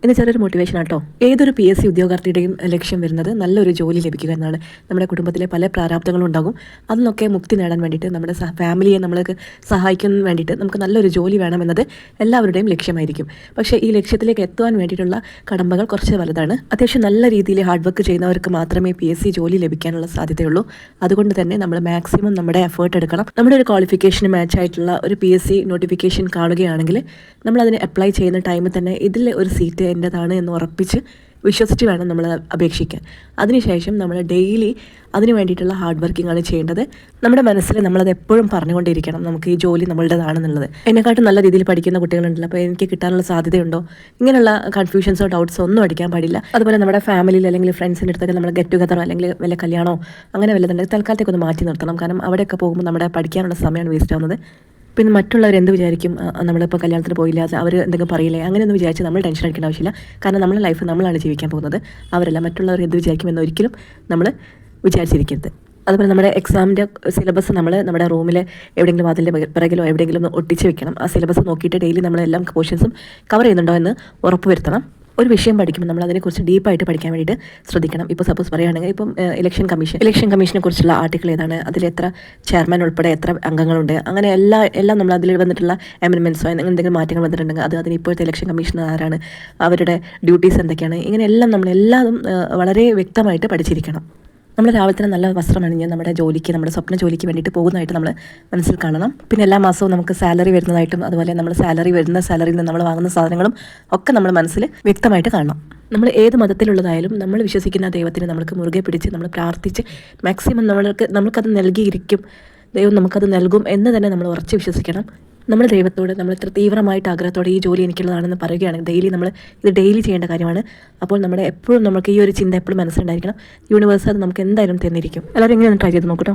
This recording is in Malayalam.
എന്ന് ചെറിയൊരു മോട്ടിവേഷൻ ആട്ടോ. ഏതൊരു PSC ഉദ്യോഗാർത്ഥിയുടെയും ലക്ഷ്യം വരുന്നത് നല്ലൊരു ജോലി ലഭിക്കുക എന്നാണ്. നമ്മുടെ കുടുംബത്തിലെ പല പ്രാരാബ്ദങ്ങളും ഉണ്ടാകും. അതിനൊക്കെ മുക്തി നേടാൻ വേണ്ടിയിട്ട് നമ്മുടെ ഫാമിലിയെ നമ്മൾക്ക് സഹായിക്കുന്നതിന് വേണ്ടിയിട്ട് നമുക്ക് നല്ലൊരു ജോലി വേണമെന്നത് എല്ലാവരുടെയും ലക്ഷ്യമായിരിക്കും. പക്ഷേ ഈ ലക്ഷ്യത്തിലേക്ക് എത്തുവാൻ വേണ്ടിയിട്ടുള്ള കടമ്പകൾ കുറച്ച് വലുതാണ്. അത്യാവശ്യം നല്ല രീതിയിൽ ഹാർഡ് വർക്ക് ചെയ്യുന്നവർക്ക് മാത്രമേ PSC ജോലി ലഭിക്കാനുള്ള സാധ്യതയുള്ളൂ. അതുകൊണ്ട് തന്നെ നമ്മൾ മാക്സിമം നമ്മുടെ എഫേർട്ട് എടുക്കണം. നമ്മുടെ ഒരു ക്വാളിഫിക്കേഷന് മാച്ച് ആയിട്ടുള്ള ഒരു PSC നോട്ടിഫിക്കേഷൻ കാണുകയാണെങ്കിൽ നമ്മൾ അതിന് അപ്ലൈ ചെയ്യുന്ന ടൈമിൽ തന്നെ ഇതിൽ ഒരു സീറ്റ് എൻ്റെതാണ് എന്ന് ഉറപ്പിച്ച് വിശ്വസിച്ച് വേണം നമ്മൾ അപേക്ഷിക്കാൻ. അതിനുശേഷം നമ്മൾ ഡെയിലി അതിന് വേണ്ടിയിട്ടുള്ള ഹാർഡ് വർക്കിംഗ് ആണ് ചെയ്യേണ്ടത്. നമ്മുടെ മനസ്സിൽ നമ്മളത് എപ്പോഴും പറഞ്ഞുകൊണ്ടിരിക്കണം, നമുക്ക് ഈ ജോലി നമ്മളുടേതാണെന്നുള്ളത്. എന്നെക്കാട്ടും നല്ല രീതിയിൽ പഠിക്കുന്ന കുട്ടികളുണ്ടല്ലോ, അപ്പോൾ എനിക്ക് കിട്ടാനുള്ള സാധ്യതയുണ്ടോ, ഇങ്ങനെയുള്ള കൺഫ്യൂഷൻസോ ഡൗട്ട്സോ ഒന്നും അടിക്കാൻ പാടില്ല. അതുപോലെ നമ്മുടെ ഫാമിലിയിൽ അല്ലെങ്കിൽ ഫ്രണ്ട്സിൻ്റെ അടുത്തൊക്കെ നമ്മൾ ഗെറ്റ് ടുഗദറോ അല്ലെങ്കിൽ വല്ല കല്യാണമോ അങ്ങനെ വല്ലതുണ്ടെങ്കിൽ തൽക്കാലത്തേക്ക് ഒന്ന് മാറ്റി നിർത്തണം. കാരണം അവിടെയൊക്കെ പോകുമ്പോൾ നമ്മുടെ പഠിക്കാനുള്ള സമയമാണ് വേസ്റ്റ് ആവുന്നത്. പിന്നെ മറ്റുള്ളവർ എന്ത് വിചാരിക്കും, നമ്മളിപ്പോൾ കല്യാണത്തിന് പോയില്ല, അവർ എന്തെങ്കിലും പറയില്ലേ, അങ്ങനെയൊന്നും വിചാരിച്ച് നമ്മൾ ടെൻഷൻ അടിക്കേണ്ട ആവശ്യമില്ല. കാരണം നമ്മുടെ ലൈഫ് നമ്മളാണ് ജീവിക്കാൻ പോകുന്നത്, അവരല്ല. മറ്റുള്ളവർ എന്ത് വിചാരിക്കുമെന്ന് ഒരിക്കലും നമ്മൾ വിചാരിച്ചിരിക്കരുത്. അതുപോലെ നമ്മുടെ എക്സാമിൻ്റെ സിലബസ് നമ്മൾ നമ്മുടെ റൂമിൽ എവിടെയെങ്കിലും അതിൻ്റെ പിറകിലോ എവിടെയെങ്കിലും ഒട്ടിച്ച് വെക്കണം. ആ സിലബസ് നോക്കിയിട്ട് ഡെയിലി നമ്മളെല്ലാം പോർഷൻസും കവർ ചെയ്യുന്നുണ്ടോ എന്ന് ഉറപ്പ് വരുത്തണം. ഒരു വിഷയം പഠിക്കുമ്പോൾ നമ്മൾ അതിനെക്കുറിച്ച് ഡീപ്പായിട്ട് പഠിക്കാൻ വേണ്ടിയിട്ട് ശ്രദ്ധിക്കണം. ഇപ്പോൾ സപ്പോസ് പറയുകയാണെങ്കിൽ ഇപ്പം ഇലക്ഷൻ കമ്മീഷനെ കുറിച്ചുള്ള ആർട്ടിക്കിൾ ഏതാണ്, അതിൽ എത്ര ചെയർമാൻ ഉൾപ്പെടെ എത്ര അംഗങ്ങളുണ്ട്, അങ്ങനെ എല്ലാം നമ്മൾ അതിൽ വന്നിട്ടുള്ള അമെൻമെൻറ്റ്സോ എന്തെങ്കിലും മാറ്റങ്ങൾ വന്നിട്ടുണ്ടെങ്കിൽ അതിന് ഇപ്പോഴത്തെ ഇലക്ഷൻ കമ്മീഷണർ ആരാണ്, അവരുടെ ഡ്യൂട്ടീസ് എന്തൊക്കെയാണ്, ഇങ്ങനെയെല്ലാം നമ്മളെല്ലാതും വളരെ വ്യക്തമായിട്ട് പഠിച്ചിരിക്കണം. നമ്മൾ രാവിലെ തന്നെ നല്ല വസ്ത്രം അണിഞ്ഞ് നമ്മുടെ ജോലിക്ക്, നമ്മുടെ സ്വപ്ന ജോലിക്ക് വേണ്ടിയിട്ട് പോകുന്നതായിട്ട് നമ്മൾ മനസ്സിൽ കാണണം. പിന്നെ എല്ലാ മാസവും നമുക്ക് സാലറി വരുന്നതായിട്ടും അതുപോലെ നമ്മൾ സാലറിയിൽ നിന്ന് നമ്മൾ വാങ്ങുന്ന സാധനങ്ങളും ഒക്കെ നമ്മൾ മനസ്സിൽ വ്യക്തമായിട്ട് കാണണം. നമ്മൾ ഏത് മതത്തിലുള്ളതായാലും നമ്മൾ വിശ്വസിക്കുന്ന ദൈവത്തിന് നമ്മൾക്ക് മുറുകെ പിടിച്ച് നമ്മൾ പ്രാർത്ഥിച്ച് മാക്സിമം നമ്മൾക്കത് നൽകിയിരിക്കും, ദൈവം നമുക്കത് നൽകും എന്ന് തന്നെ നമ്മൾ ഉറച്ച് വിശ്വസിക്കണം. നമ്മൾ ദൈവത്തോട് നമ്മൾ ഇത്ര തീവ്രമായിട്ട് ആഗ്രഹത്തോടെ ഈ ജോലി എനിക്കുള്ളതാണെന്ന് പറയുകയാണെങ്കിൽ നമ്മൾ ഇത് ഡെയിലി ചെയ്യേണ്ട കാര്യമാണ്. അപ്പോൾ നമ്മുടെ എപ്പോഴും നമുക്ക് ഈ ഒരു ചിന്ത എപ്പോഴും മനസ്സിലുണ്ടായിരിക്കണം. യൂണിവേഴ്സ് അത് നമുക്ക് എന്തായാലും തന്നിരിക്കും. എല്ലാവരും ഇങ്ങനെ ട്രൈ ചെയ്ത് നോക്കട്ടോ.